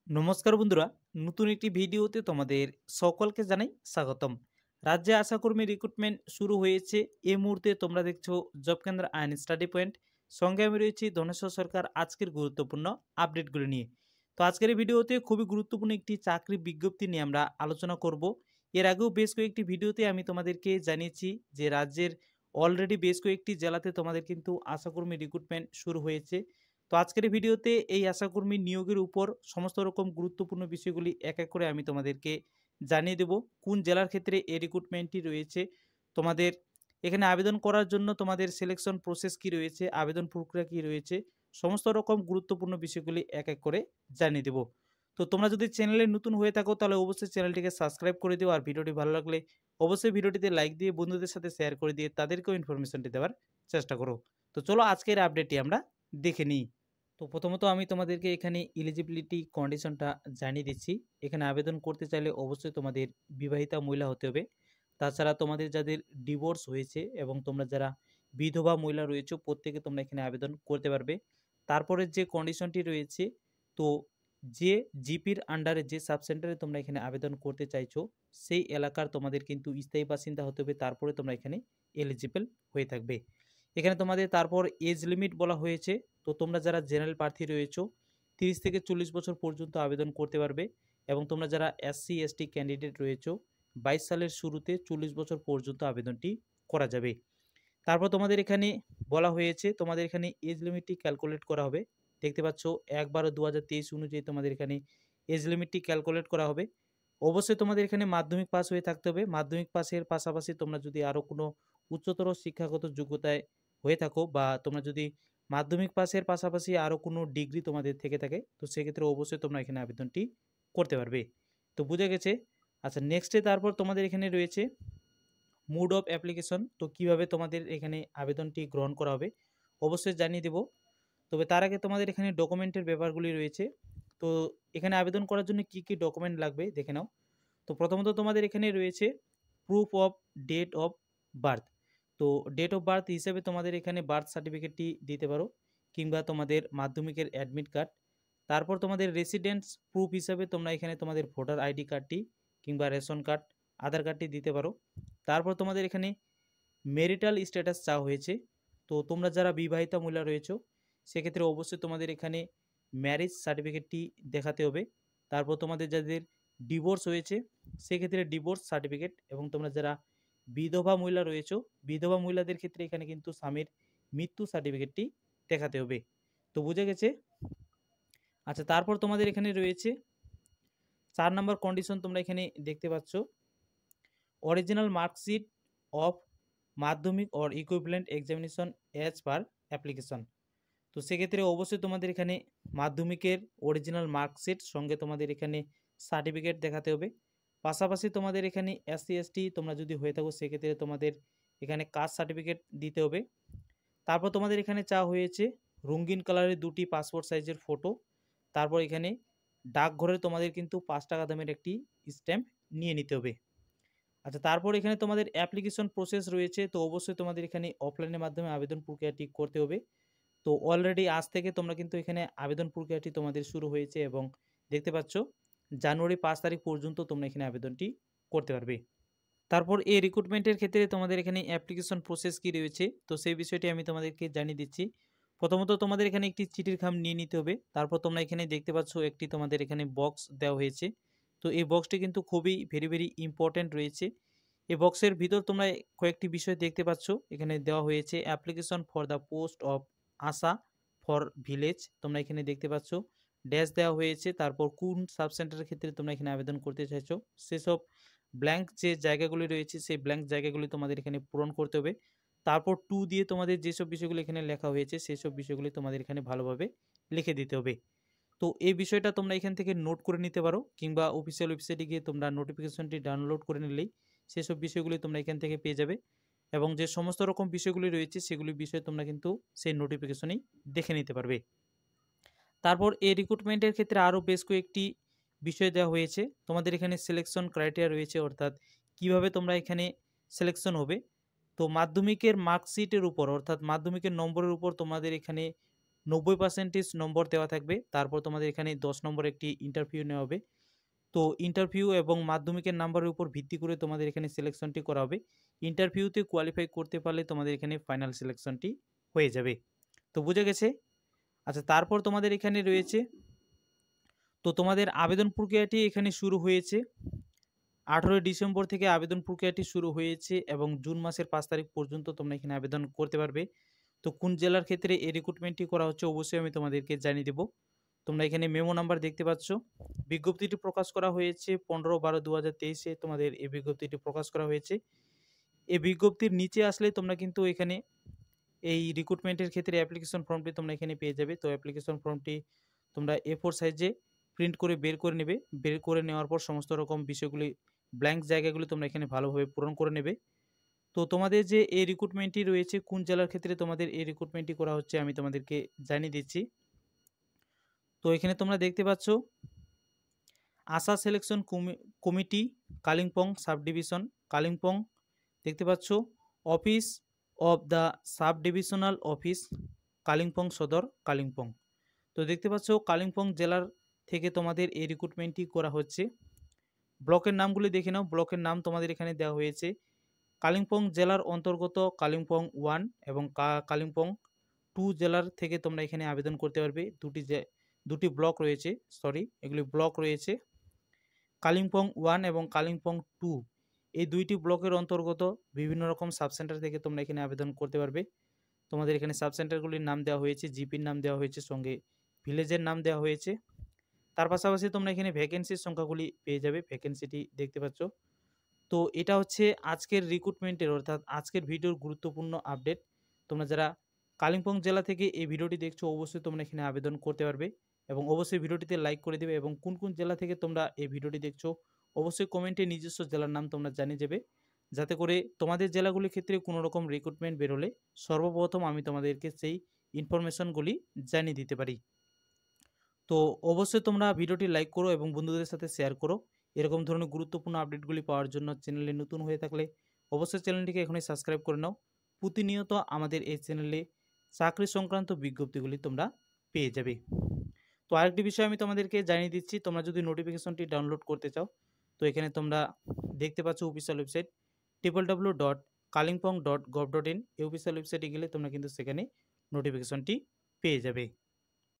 নমস্কার বন্ধুরা, নতুন একটি ভিডিওতে তোমাদের সকলকে জানাই স্বাগতম। রাজ্যে আশাকর্মী রিক্রুটমেন্ট শুরু হয়েছে। এই মুহূর্তে তোমরা দেখছো জব কেন্দ্র আইন স্টাডি পয়েন্ট। সঙ্গে আমি রয়েছি ধনেশ্বর সরকার আজকের গুরুত্বপূর্ণ আপডেটগুলি নিয়ে। তো আজকের এই ভিডিওতে খুবই গুরুত্বপূর্ণ একটি চাকরি বিজ্ঞপ্তি নিয়ে আমরা আলোচনা করব। এর আগেও বেশ কয়েকটি ভিডিওতে আমি তোমাদেরকে জানিয়েছি যে রাজ্যের অলরেডি বেশ কয়েকটি জেলাতে তোমাদের কিন্তু আশাকর্মী রিক্রুটমেন্ট শুরু হয়েছে। তো আজকের এই ভিডিওতে এই আশাকর্মী নিয়োগের উপর সমস্ত রকম গুরুত্বপূর্ণ বিষয়গুলি এক এক করে আমি তোমাদেরকে জানিয়ে দেব। কোন জেলার ক্ষেত্রে এই রিক্রুটমেন্টটি রয়েছে, তোমাদের এখানে আবেদন করার জন্য তোমাদের সিলেকশন প্রসেস কি রয়েছে, আবেদন প্রক্রিয়া কি রয়েছে, সমস্ত রকম গুরুত্বপূর্ণ বিষয়গুলি এক এক করে জানিয়ে দেব। তো তোমরা যদি চ্যানেলে নতুন হয়ে থাকো তাহলে অবশ্যই চ্যানেলটিকে সাবস্ক্রাইব করে দিও, আর ভিডিওটি ভালো লাগলে অবশ্যই ভিডিওটিতে লাইক দিয়ে বন্ধুদের সাথে শেয়ার করে দিয়ে তাদেরকেও ইনফরমেশনটি দেওয়ার চেষ্টা করো। তো চলো আজকের আপডেটটি আমরা দেখে নিই। তো প্রথমত আমি তোমাদেরকে এখানে এলিজিবিলিটি কন্ডিশনটা জানিয়ে দিচ্ছি। এখানে আবেদন করতে চাইলে অবশ্যই তোমাদের বিবাহিতা মহিলা হতে হবে। তাছাড়া তোমাদের যাদের ডিভোর্স হয়েছে এবং তোমরা যারা বিধবা মহিলা রয়েছে প্রত্যেকে তোমরা এখানে আবেদন করতে পারবে। তারপরে যে কন্ডিশনটি রয়েছে, তো যে জিপির আন্ডারে যে সাবসেন্টারে তোমরা এখানে আবেদন করতে চাইছো সেই এলাকার তোমাদের কিন্তু স্থায়ী বাসিন্দা হতে হবে, তারপরে তোমরা এখানে এলিজিবল হয়ে থাকবে। এখানে তোমাদের তারপর এজ লিমিট বলা হয়েছে। তো তোমরা যারা জেনারেল প্রার্থী রয়েছো 30 থেকে 40 বছর পর্যন্ত আবেদন করতে পারবে, এবং তোমরা যারা এসসি এসটি ক্যান্ডিডেট রয়েছো 22 সালের শুরুতে 40 বছর পর্যন্ত আবেদনটি করা যাবে। তারপর তোমাদের এখানে বলা হয়েছে তোমাদের এখানে এজ লিমিটটি ক্যালকুলেট করা হবে। দেখতে পাচ্ছ 1/12/2023 অনুযায়ী তোমাদের এখানে এজ লিমিটটি ক্যালকুলেট করা হবে। অবশ্যই তোমাদের এখানে মাধ্যমিক পাস হয়ে থাকতে হবে। মাধ্যমিক পাসের পাশাপাশি তোমরা যদি আরও কোনো উচ্চতর শিক্ষাগত যোগ্যতায় হয়ে থাকো, বা তোমরা যদি মাধ্যমিক পাসের পাশাপাশি আরও কোনো ডিগ্রি তোমাদের থেকে থাকে, তো সেক্ষেত্রে অবশ্যই তোমরা এখানে আবেদনটি করতে পারবে। তো বুঝে গেছে। আচ্ছা, নেক্সটে তারপর তোমাদের এখানে রয়েছে মোড অফ অ্যাপ্লিকেশন। তো কিভাবে তোমাদের এখানে আবেদনটি গ্রহণ করা হবে অবশ্যই জানিয়ে দেব। তবে তার আগে তোমাদের এখানে ডকুমেন্টের ব্যাপারগুলি রয়েছে। তো এখানে আবেদন করার জন্য কি কি ডকুমেন্ট লাগবে দেখে নাও। তো প্রথমত তোমাদের এখানে রয়েছে proof of date of birth. তো ডেট অফ বার্থ হিসেবে তোমাদের এখানে বার্থ সার্টিফিকেটটি দিতে পারো, কিংবা তোমাদের মাধ্যমিকের অ্যাডমিট কার্ড। তারপর তোমাদের রেসিডেন্স প্রুফ হিসাবে তোমরা এখানে তোমাদের ভোটার আইডি কার্ডটি কিংবা রেশন কার্ড, আধার কার্ডটি দিতে পারো। তারপর তোমাদের এখানে মেরিটাল স্ট্যাটাস চাওয়া হয়েছে। তো তোমরা যারা বিবাহিতা মহিলা রয়েছো সেক্ষেত্রে অবশ্যই তোমাদের এখানে ম্যারেজ সার্টিফিকেটটি দেখাতে হবে। তারপর তোমাদের যাদের ডিভোর্স হয়েছে সেক্ষেত্রে ডিভোর্স সার্টিফিকেট, এবং তোমরা যারা বিধবা মহিলা রয়েছো বিধবা মহিলাদের ক্ষেত্রে এখানে কিন্তু স্বামীর মৃত্যু সার্টিফিকেটটি দেখাতে হবে। তো বুঝে গেছে। আচ্ছা, তারপর তোমাদের এখানে রয়েছে 4 নম্বর কন্ডিশন, তোমরা এখানে দেখতে পাচ্ছ অরিজিনাল মার্কশিট অফ মাধ্যমিক or equivalent examination as per application. তো সেক্ষেত্রে অবশ্যই তোমাদের এখানে মাধ্যমিকের অরিজিনাল মার্কশিট সঙ্গে তোমাদের এখানে সার্টিফিকেট দেখাতে হবে। পাশাপাশি তোমাদের এখানে এসসি এসটি তোমরা যদি হয়ে থাকো সেক্ষেত্রে তোমাদের এখানে কাস্ট সার্টিফিকেট দিতে হবে। তারপর তোমাদের এখানে চাওয়া হয়েছে রঙিন কালারের 2টি পাসপোর্ট সাইজের ফটো। তারপর এখানে ডাকঘরে তোমাদের কিন্তু 5 টাকা দামের একটি স্ট্যাম্প নিয়ে নিতে হবে। আচ্ছা, তারপর এখানে তোমাদের অ্যাপ্লিকেশন প্রসেস রয়েছে। তো অবশ্যই তোমাদের এখানে অফলাইনের মাধ্যমে আবেদন প্রক্রিয়াটি করতে হবে। তো অলরেডি আজ থেকে তোমরা কিন্তু এখানে আবেদন প্রক্রিয়াটি তোমাদের শুরু হয়েছে, এবং দেখতে পাচ্ছ জানুয়ারি 5 তারিখ পর্যন্ত তোমরা এখানে আবেদনটি করতে পারবে। তারপর এই রিক্রুটমেন্টের ক্ষেত্রে তোমাদের এখানে অ্যাপ্লিকেশন প্রসেস কি রয়েছে, তো সেই বিষয়টি আমি তোমাদেরকে জানিয়ে দিচ্ছি। প্রথমত তোমাদের এখানে একটি চিঠির খাম নিয়ে নিতে হবে। তারপর তোমরা এখানে দেখতে পাচ্ছ একটি তোমাদের এখানে বক্স দেওয়া হয়েছে। তো এই বক্সটি কিন্তু খুবই ভেরি ইম্পর্ট্যান্ট রয়েছে। এই বক্সের ভিতর তোমরা কয়েকটি বিষয় দেখতে পাচ্ছ এখানে দেওয়া হয়েছে। Application for the post of Asha for village, তোমরা এখানে দেখতে পাচ্ছ ড্যাশ দেওয়া হয়েছে। তারপর কোন সাবসেন্টারের ক্ষেত্রে তোমরা এখানে আবেদন করতে চাইছো সেসব ব্ল্যাঙ্ক যে জায়গাগুলি রয়েছে সেই ব্ল্যাঙ্ক জায়গাগুলি তোমাদের এখানে পূরণ করতে হবে। তারপর টু দিয়ে তোমাদের যেসব বিষয়গুলো এখানে লেখা হয়েছে সেসব বিষয়গুলি তোমাদের এখানে ভালোভাবে লিখে দিতে হবে। তো এই বিষয়টা তোমরা এখান থেকে নোট করে নিতে পারো, কিংবা অফিসিয়াল ওয়েবসাইটে গিয়ে তোমরা নোটিফিকেশনটি ডাউনলোড করে নিলেই সেসব বিষয়গুলি তোমরা এখান থেকে পেয়ে যাবে, এবং যে সমস্ত রকম বিষয়গুলি রয়েছে সেগুলি বিষয়ে তোমরা কিন্তু সেই নোটিফিকেশনেই দেখে নিতে পারবে। তারপর এই রিক্রুটমেন্টের ক্ষেত্রে আরও বেশ কয়েকটি বিষয় দেওয়া হয়েছে। তোমাদের এখানে সিলেকশন ক্রাইটেরিয়া রয়েছে, অর্থাৎ কিভাবে তোমরা এখানে সিলেকশন হবে। তো মাধ্যমিকের মার্কশিটের উপর, অর্থাৎ মাধ্যমিকের নম্বরের উপর তোমাদের এখানে 90% নম্বর দেওয়া থাকবে। তারপর তোমাদের এখানে 10 নম্বর একটি ইন্টারভিউ নেওয়া হবে। তো ইন্টারভিউ এবং মাধ্যমিকের নাম্বারের উপর ভিত্তি করে তোমাদের এখানে সিলেকশনটি করা হবে। ইন্টারভিউতে কোয়ালিফাই করতে পারলে তোমাদের এখানে ফাইনাল সিলেকশনটি হয়ে যাবে। তো বুঝে গেছে? আচ্ছা, তারপর তোমাদের এখানে রয়েছে, তো তোমাদের আবেদন প্রক্রিয়াটি এখানে শুরু হয়েছে 18 ডিসেম্বর থেকে আবেদন প্রক্রিয়াটি শুরু হয়েছে এবং জুন মাসের 5 তারিখ পর্যন্ত তোমরা এখানে আবেদন করতে পারবে। তো কোন জেলার ক্ষেত্রে এই রিক্রুটমেন্টটি করা হচ্ছে অবশ্যই আমি তোমাদেরকে জানিয়ে দেব। তোমরা এখানে মেমো নাম্বার দেখতে পাচ্ছ। বিজ্ঞপ্তিটি প্রকাশ করা হয়েছে 15/12/2023-এ তোমাদের এই বিজ্ঞপ্তিটি প্রকাশ করা হয়েছে। এই বিজ্ঞপ্তির নিচে আসলে তোমরা কিন্তু এখানে এই রিক্রুটমেন্টের ক্ষেত্রে অ্যাপ্লিকেশন ফর্মটি তোমরা এখানে পেয়ে যাবে। তো অ্যাপ্লিকেশন ফর্মটি তোমরা A4 সাইজে প্রিন্ট করে বের করে নেবে। বের করে নেওয়ার পর সমস্ত রকম বিষয়গুলি, ব্ল্যাঙ্ক জায়গাগুলি তোমরা এখানে ভালোভাবে পূরণ করে নেবে। তো তোমাদের যে এই রিক্রুটমেন্টটি রয়েছে কোন জেলার ক্ষেত্রে তোমাদের এই রিক্রুটমেন্টটি করা হচ্ছে আমি তোমাদেরকে জানিয়ে দিচ্ছি। তো এখানে তোমরা দেখতে পাচ্ছ ASHA selection committee Kalimpong sub division Kalimpong, দেখতে পাচ্ছ office of the sub divisional office Kalimpong Sadar Kalimpong. তো দেখতে পাচ্ছ কালিম্পং জেলার থেকে তোমাদের এই রিক্রুটমেন্টটি করা হচ্ছে। ব্লকের নামগুলি দেখে নাও। ব্লকের নাম তোমাদের এখানে দেওয়া হয়েছে। কালিম্পং জেলার অন্তর্গত কালিম্পং 1 এবং কালিম্পং 2 জেলার থেকে তোমরা এখানে আবেদন করতে পারবে। দুটি ব্লক রয়েছে, এগুলি ব্লক রয়েছে কালিম্পং 1 এবং কালিম্পং 2, এই দুইটি ব্লকের অন্তর্গত বিভিন্ন রকম সাবসেন্টার থেকে তোমরা এখানে আবেদন করতে পারবে। তোমাদের এখানে সাবসেন্টারগুলির নাম দেওয়া হয়েছে, জিপির নাম দেওয়া হয়েছে, সঙ্গে ভিলেজের নাম দেওয়া হয়েছে। তার পাশাপাশি তোমরা এখানে ভ্যাকেন্সির সংখ্যাগুলি পেয়ে যাবে, ভ্যাকেন্সিটি দেখতে পাচ্ছ। তো এটা হচ্ছে আজকের রিক্রুটমেন্টের অর্থাৎ আজকের ভিডিওর গুরুত্বপূর্ণ আপডেট। তোমরা যারা কালিম্পং জেলা থেকে এই ভিডিওটি দেখছো অবশ্যই তোমরা এখানে আবেদন করতে পারবে এবং অবশ্যই ভিডিওটিতে লাইক করে দেবে এবং কোন কোন জেলা থেকে তোমরা এই ভিডিওটি দেখছো অবশ্যই কমেন্টে নিজস্ব জেলার নাম তোমরা জানিয়ে যাবে, যাতে করে তোমাদের জেলাগুলির ক্ষেত্রে কোনো রকম রিক্রুটমেন্ট বেরোলে সর্বপ্রথম আমি তোমাদেরকে সেই ইনফরমেশনগুলি জানিয়ে দিতে পারি। তো অবশ্যই তোমরা ভিডিওটি লাইক করো এবং বন্ধুদের সাথে শেয়ার করো। এরকম ধরনের গুরুত্বপূর্ণ আপডেটগুলি পাওয়ার জন্য চ্যানেলে নতুন হয়ে থাকলে অবশ্যই চ্যানেলটিকে এখনই সাবস্ক্রাইব করে নাও। প্রতিনিয়ত আমাদের এই চ্যানেলে চাকরি সংক্রান্ত বিজ্ঞপ্তিগুলি তোমরা পেয়ে যাবে। তো আরেকটি বিষয় আমি তোমাদেরকে জানিয়ে দিচ্ছি, তোমরা যদি নোটিফিকেশনটি ডাউনলোড করতে চাও তো এখানে তোমরা দেখতে পাচ্ছ অফিসিয়াল ওয়েবসাইট www.kalimpong.gov.in, এই অফিসিয়াল ওয়েবসাইটে গেলে তোমরা কিন্তু সেখানে নোটিফিকেশনটি পেয়ে যাবে।